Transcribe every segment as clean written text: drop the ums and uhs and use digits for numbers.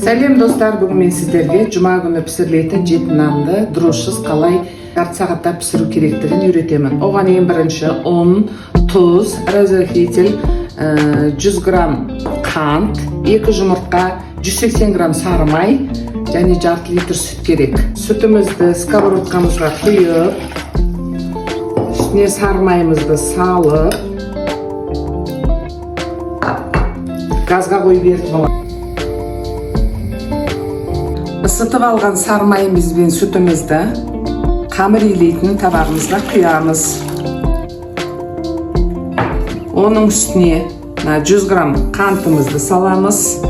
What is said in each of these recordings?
Сәлем достар, бүгін мен сіздерге жұма күні пісірілетін жеті нанды дұрыссыз қалай жарты сағатта пісіру керектігін үйретемін. Оған ең бірінші ұн, тұз, разрыхитель, 100 грамм қант, 2 жұмыртқа, 180 грамм сары май және жарты литр сүт керек. Сүтімізді сковородкамызға құйып, үстіне сары майымызды салып, газға қойып бердім. Isıtып алған сары майымыз бен сүтімізді қамыр илейтін табағымызға құямыз. Оның үстіне 100 грамм қантымызды саламыз.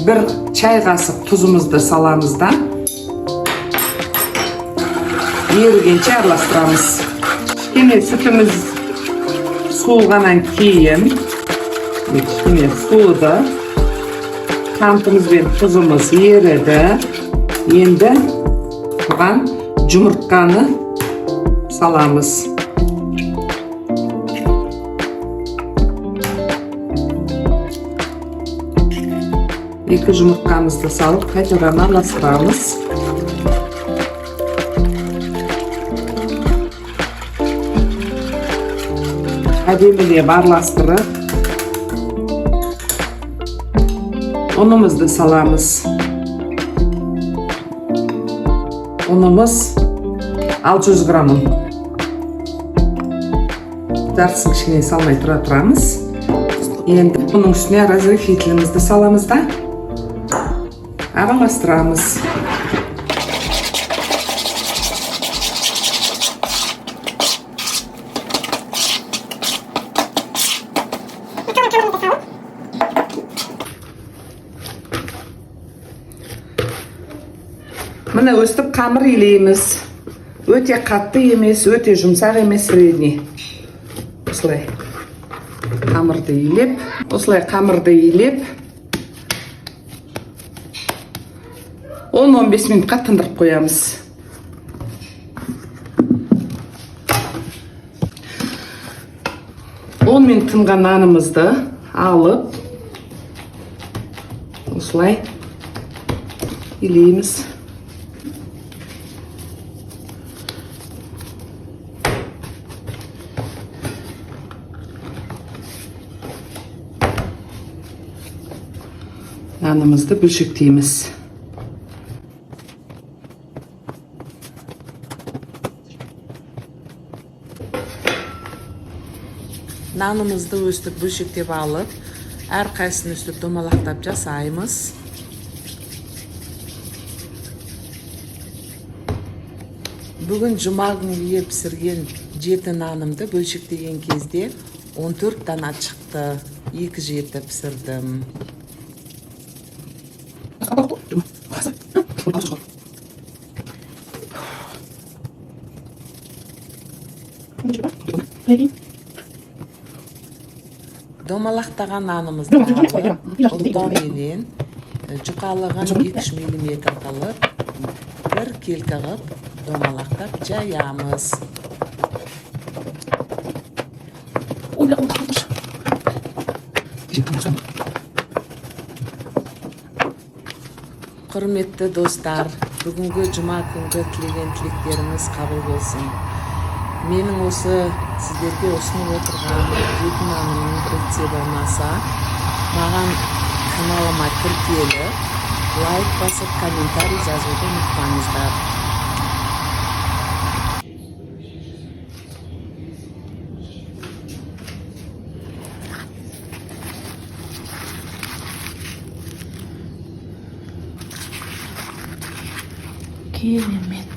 1 чай қасық тұзымызды саламыз да ерігенше араластырамыз. Кене сүтіміз суылғаннан кейін суыды. Қантымыз бен тұзымыз еріді. Енді бұған жұмыртқаны саламыз. Екі жұмыртқамызды салып, қайтадан араластырамыз. Әдемілеп араластырып, ұнымызды саламыз. Ұнымыз 600 грамм ұн. Жартысын кішкене салмай тұрамыз. Енді бұның үстіне разрыхителімізді саламыз да араластырамыз. Міне өстіп қамыр илейміз. Өте қатты емес, өте жұмсақ емес, средний. Осылай қамырды илеп, 10-15 минутқа тындырып қоямыз. Он минут тынған нанымызды алып, осылай илейміз. Нанымызды бөлшектейміз. Нанымызды өстіп бөлшектеп алып, әрқайсысын өстіп домалақтап жасаймыз. Бүгін жұма күнге пісірген 7 нанымды бөлшектеген кезде 14 дана шықты. 2 жеті пісірдім. Домалақтаған нанымызды ұлтауменен жұқалыған 2 миллиметр қылып, 1 келкі қып домалақтап жаямыз. Құрметті достар, бүгінгі жұма күнгі тілеген тілектеріңіз қабыл болсын. Менің осы сіздерге ұсынып отырған 7 нанымның рецебі ұнаса, маған каналыма тіркеліп, лайк басып, комментарий жазуды ұмытпаңыздар. Керемет.